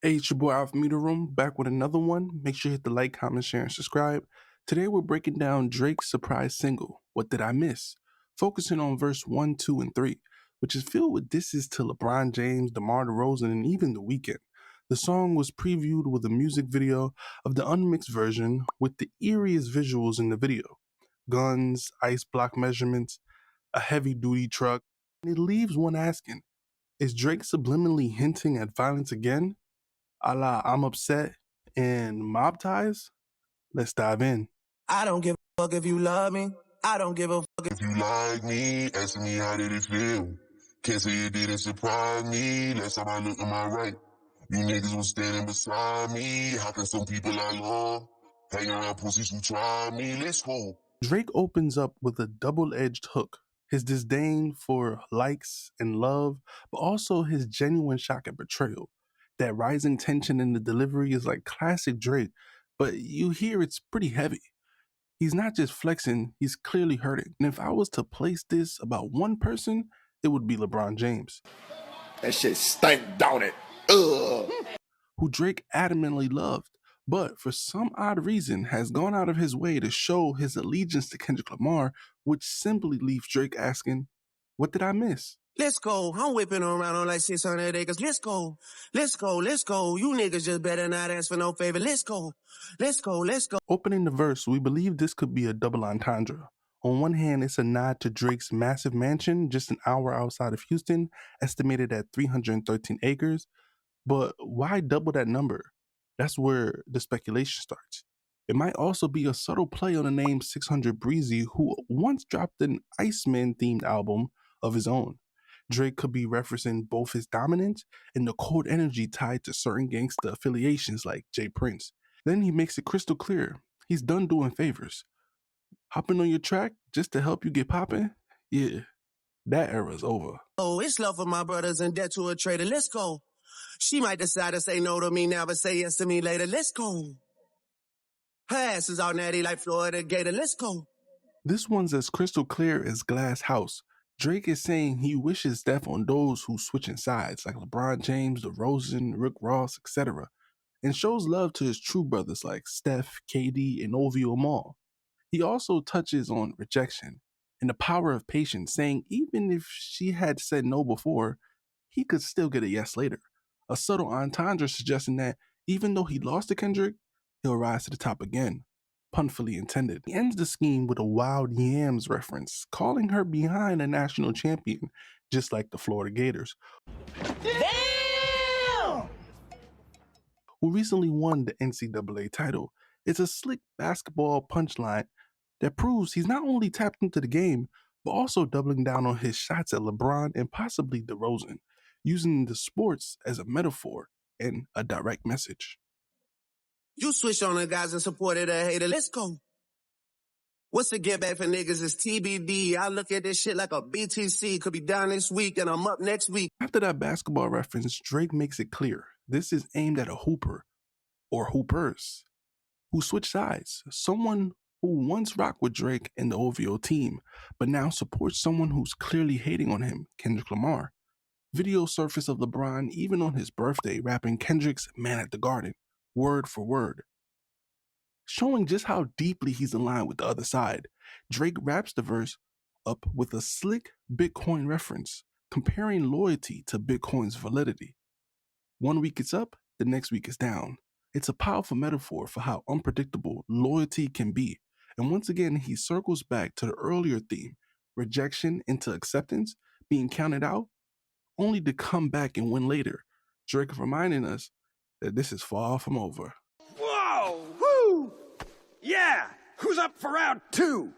Hey, it's your boy Alpha Meter Room, back with another one. Make sure you hit the like, comment, share, and subscribe. Today we're breaking down Drake's surprise single, What Did I Miss? Focusing on verse 1, 2, and 3, which is filled with disses to LeBron James, DeMar DeRozan, and even The Weeknd. The song was previewed with a music video of the unmixed version with the eeriest visuals in the video. Guns, ice block measurements, a heavy-duty truck. And it leaves one asking, is Drake subliminally hinting at violence again? A la I'm Upset and Mob Ties? Let's dive in. I don't give a fuck if you love me. I don't give a fuck If you like me, asking me how did it feel? Can't say it didn't surprise me. Last time I looked on my right, you niggas was standing beside me. How can some people I love hang around pussies who try me? Let's go. Drake opens up with a double-edged hook. His disdain for likes and love, but also his genuine shock at betrayal. That rising tension in the delivery is like classic Drake, but you hear it's pretty heavy. He's not just flexing, he's clearly hurting. And if I was to place this about one person, it would be LeBron James. That shit stank, don't it? Ugh. Who Drake adamantly loved, but for some odd reason has gone out of his way to show his allegiance to Kendrick Lamar, which simply leaves Drake asking, what did I miss? Let's go. I'm whipping around on like 600 acres. Let's go. Let's go. Let's go. You niggas just better not ask for no favor. Let's go. Let's go. Let's go. Opening the verse, we believe this could be a double entendre. On one hand, it's a nod to Drake's massive mansion just an hour outside of Houston, estimated at 313 acres. But why double that number? That's where the speculation starts. It might also be a subtle play on the name 600 Breezy, who once dropped an Iceman-themed album of his own. Drake could be referencing both his dominance and the cold energy tied to certain gangsta affiliations like Jay Prince. Then he makes it crystal clear he's done doing favors. Hopping on your track just to help you get popping? Yeah, that era's over. Oh, it's love for my brothers and debt to a traitor. Let's go. She might decide to say no to me now, but say yes to me later. Let's go. Her ass is all natty like Florida Gator. Let's go. This one's as crystal clear as Glass House. Drake is saying he wishes death on those who switching sides, like LeBron James, DeRozan, Rick Ross, etc., and shows love to his true brothers like Steph, KD, and OVO Mall. He also touches on rejection and the power of patience, saying even if she had said no before, he could still get a yes later. A subtle entendre suggesting that even though he lost to Kendrick, he'll rise to the top again. Pun fully intended. He ends the scheme with a Wild Yams reference, calling her behind a national champion, just like the Florida Gators. Damn! Who recently won the NCAA title. It's a slick basketball punchline that proves he's not only tapped into the game, but also doubling down on his shots at LeBron and possibly DeRozan, using the sports as a metaphor and a direct message. You switch on the guys and supported a hater. Let's go. What's the get back for niggas is TBD. I look at this shit like a BTC. Could be down this week and I'm up next week. After that basketball reference, Drake makes it clear this is aimed at a hooper or hoopers who switch sides. Someone who once rocked with Drake and the OVO team, but now supports someone who's clearly hating on him, Kendrick Lamar. Video surface of LeBron, even on his birthday, rapping Kendrick's Man at the Garden, word for word. Showing just how deeply he's in line with the other side, Drake wraps the verse up with a slick Bitcoin reference, comparing loyalty to Bitcoin's validity. One week it's up, the next week it's down. It's a powerful metaphor for how unpredictable loyalty can be. And once again, he circles back to the earlier theme, rejection into acceptance, being counted out, only to come back and win later. Drake reminding us that this is far from over. Whoa! Woo! Yeah! Who's up for round 2?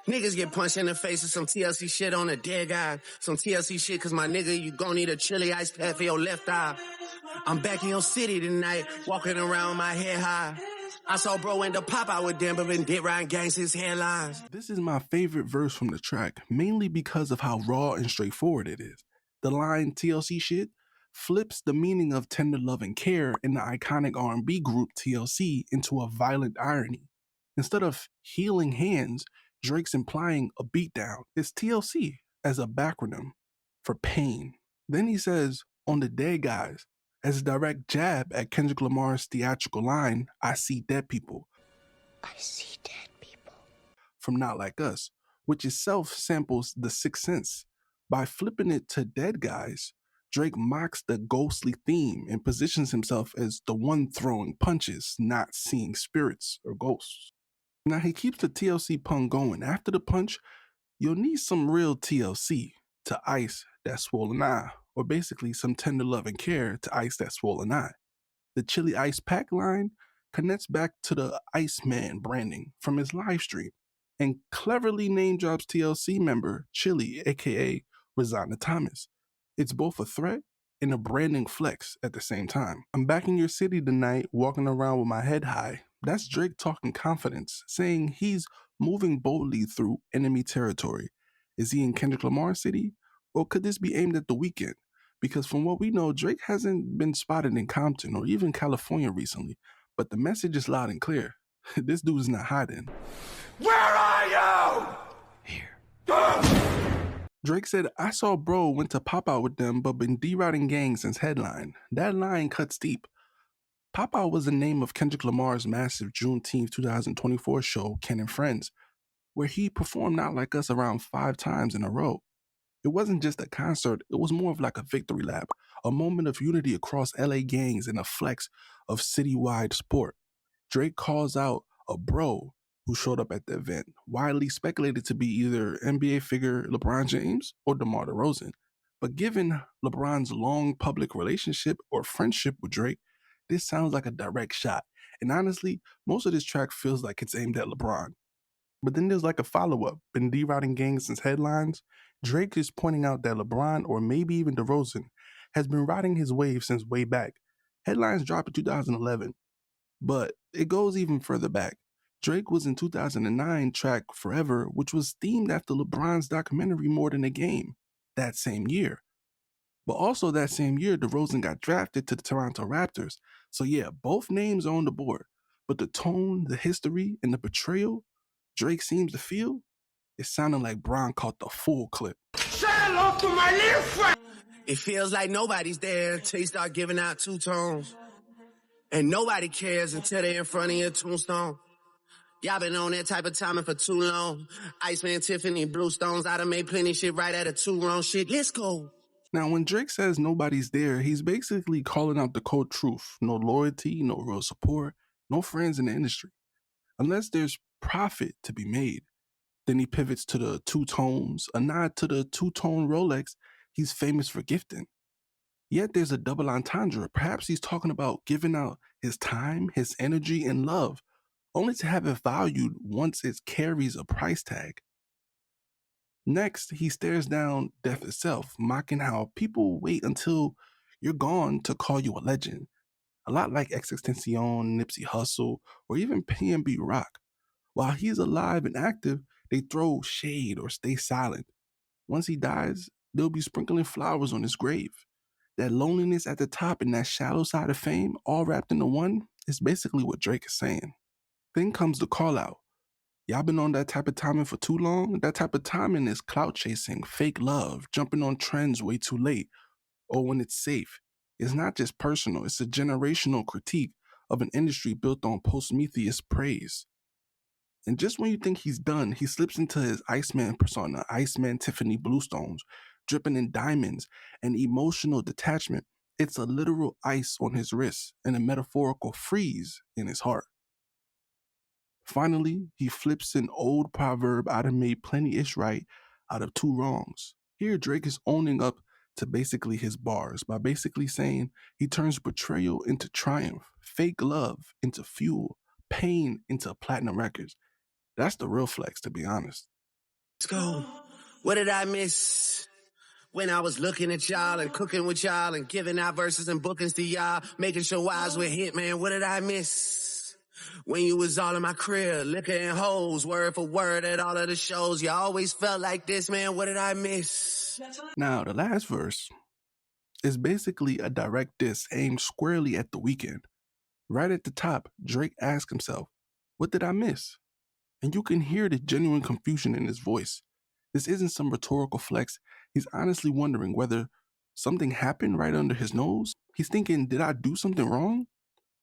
Niggas get punched in the face with some TLC shit on a dead guy. Some TLC shit cause my nigga, you gon' need a chili ice pack for your left eye. I'm back in your city tonight, walking around with my head high. I saw bro end up pop out with Denver and did Ryan Gangsta's headlines. This is my favorite verse from the track, mainly because of how raw and straightforward it is. The line TLC shit flips the meaning of tender love and care in the iconic R&B group TLC into a violent irony. Instead of healing hands, Drake's implying a beatdown. It's TLC as a backronym for pain. Then he says, on the dead guys, As a direct jab at Kendrick Lamar's theatrical line, "I see dead people," I see dead people. from Not Like Us, which itself samples The Sixth Sense. By flipping it to dead guys, Drake mocks the ghostly theme and positions himself as the one throwing punches, not seeing spirits or ghosts. Now he keeps the TLC pun going. After the punch, you'll need some real TLC to ice that swollen eye, or basically some tender love and care to ice that swollen eye. The Chili Ice Pack line connects back to the Iceman branding from his live stream and cleverly name drops TLC member Chili, aka Rosanna Thomas. It's both a threat and a branding flex at the same time. "I'm back in your city tonight, walking around with my head high." That's Drake talking confidence, saying he's moving boldly through enemy territory. Is he in Kendrick Lamar's city? Or could this be aimed at The Weeknd? Because from what we know, Drake hasn't been spotted in Compton or even California recently, but the message is loud and clear. This dude is not hiding. Where are you? Drake said, "I saw bro went to pop out with them, but been derouting gangs since headline." That line cuts deep. Pop Out was the name of Kendrick Lamar's massive Juneteenth 2024 show, Ken and Friends, where he performed Not Like Us around 5 times in a row. It wasn't just a concert, it was more of like a victory lap, a moment of unity across LA gangs and a flex of citywide sport. Drake calls out a bro who showed up at the event, widely speculated to be either NBA figure LeBron James or DeMar DeRozan. But given LeBron's long public relationship or friendship with Drake, this sounds like a direct shot. And honestly, most of this track feels like it's aimed at LeBron. But then there's like a follow-up. Been derouting gangs since headlines. Drake is pointing out that LeBron, or maybe even DeRozan, has been riding his wave since way back. Headlines dropped in 2011, but it goes even further back. Drake was in 2009 track Forever, which was themed after LeBron's documentary More Than a Game that same year. But also that same year, DeRozan got drafted to the Toronto Raptors. So yeah, both names are on the board. But the tone, the history, and the betrayal Drake seems to feel, it sounded like Bron caught the full clip. Say hello to my little friend. It feels like nobody's there until you start giving out two tones. And nobody cares until they're in front of your tombstone. Y'all been on that type of timing for too long. Iceman, Tiffany, Bluestones, I done made plenty shit right at a two wrong shit. Let's go. Now, when Drake says nobody's there, he's basically calling out the cold truth. No loyalty, no real support, no friends in the industry. Unless there's profit to be made. Then he pivots to the two tones, a nod to the two-tone Rolex he's famous for gifting. Yet there's a double entendre. Perhaps he's talking about giving out his time, his energy, and love, only to have it valued once it carries a price tag. Next, he stares down death itself, mocking how people wait until you're gone to call you a legend. A lot like XXXTentacion, Nipsey Hussle, or even PNB Rock. While he's alive and active, they throw shade or stay silent. Once he dies, they'll be sprinkling flowers on his grave. That loneliness at the top and that shallow side of fame, all wrapped into one, is basically what Drake is saying. Then comes the call out. Y'all been on that type of timing for too long? That type of timing is clout chasing, fake love, jumping on trends way too late, or when it's safe. It's not just personal, it's a generational critique of an industry built on post-Prometheus praise. And just when you think he's done, he slips into his Iceman persona, Iceman Tiffany Bluestones, dripping in diamonds and emotional detachment. It's a literal ice on his wrist and a metaphorical freeze in his heart. Finally, he flips an old proverb I'd have made plenty-ish right out of two wrongs. Here, Drake is owning up to basically his bars by basically saying he turns betrayal into triumph, fake love into fuel, pain into platinum records. That's the real flex, to be honest. Let's go. What did I miss? When I was looking at y'all and cooking with y'all and giving out verses and bookings to y'all, making sure wise with hit, man, what did I miss? When you was all in my crib, liquor and hoes, word for word at all of the shows, you always felt like this, man, what did I miss? Now, the last verse is basically a direct diss aimed squarely at The Weeknd. Right at the top, Drake asks himself, what did I miss? And you can hear the genuine confusion in his voice. This isn't some rhetorical flex. He's honestly wondering whether Something happened right under his nose. He's thinking, did I do something wrong?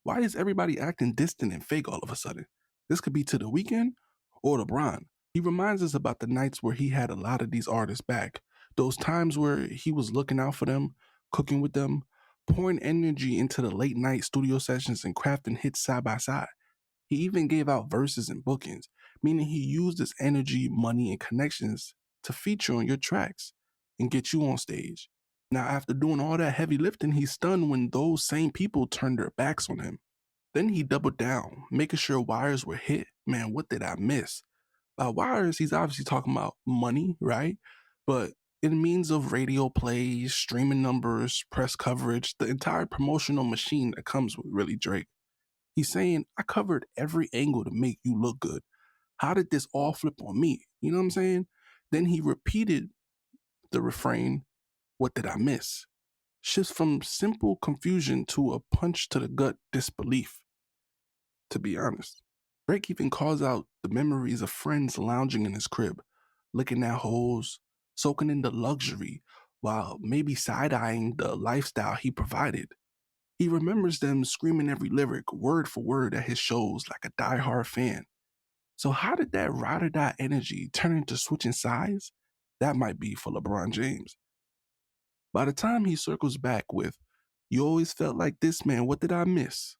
Why is everybody acting distant and fake all of a sudden? This could be to the Weeknd or LeBron. He reminds us about the nights where he had a lot of these artists back. Those times where he was looking out for them, cooking with them, pouring energy into the late night studio sessions and crafting hits side by side. He even gave out verses and bookings, meaning he used his energy, money, and connections to feature on your tracks and get you on stage. Now, after doing all that heavy lifting, he's stunned when those same people turned their backs on him. Then he doubled down, making sure wires were hit. Man, what did I miss? By wires, he's obviously talking about money, right? But in means of radio plays, streaming numbers, press coverage, the entire promotional machine that comes with really Drake. He's saying, I covered every angle to make you look good. How did this all flip on me? You know what I'm saying? Then he repeated the refrain, what did I miss? Shifts from simple confusion to a punch to the gut disbelief, to be honest. Drake even calls out the memories of friends lounging in his crib, looking at holes, soaking in the luxury, while maybe side-eyeing the lifestyle he provided. He remembers them screaming every lyric, word for word, at his shows like a die-hard fan. So how did that ride-or-die energy turn into switching sides? That might be for LeBron James. By the time he circles back with, you always felt like this, man, what did I miss?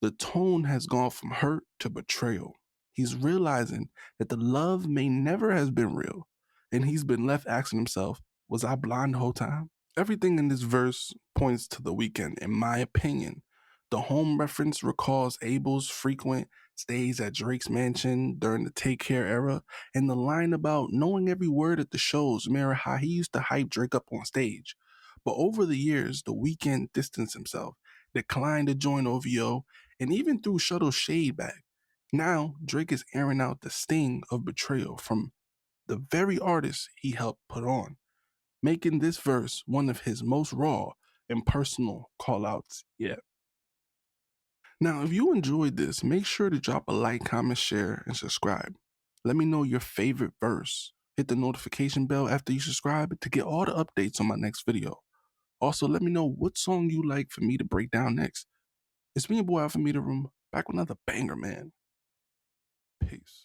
The tone has gone from hurt to betrayal. He's realizing that the love may never has been real, and he's been left asking himself, was I blind the whole time? Everything in this verse points to the Weeknd, in my opinion. The home reference recalls Abel's frequent stays at Drake's mansion during the Take Care era, and the line about knowing every word at the shows mirror how he used to hype Drake up on stage. But over the years, the Weeknd distanced himself, declined to join OVO, and even threw subtle shade back. Now, Drake is airing out the sting of betrayal from the very artist he helped put on, making this verse one of his most raw and personal callouts yet. Now, if you enjoyed this, make sure to drop a like, comment, share, and subscribe. Let me know your favorite verse. Hit the notification bell after you subscribe to get all the updates on my next video. Also, let me know what song you like for me to break down next. It's me, your boy, Alpha Meter Room, back with another banger, man. Peace.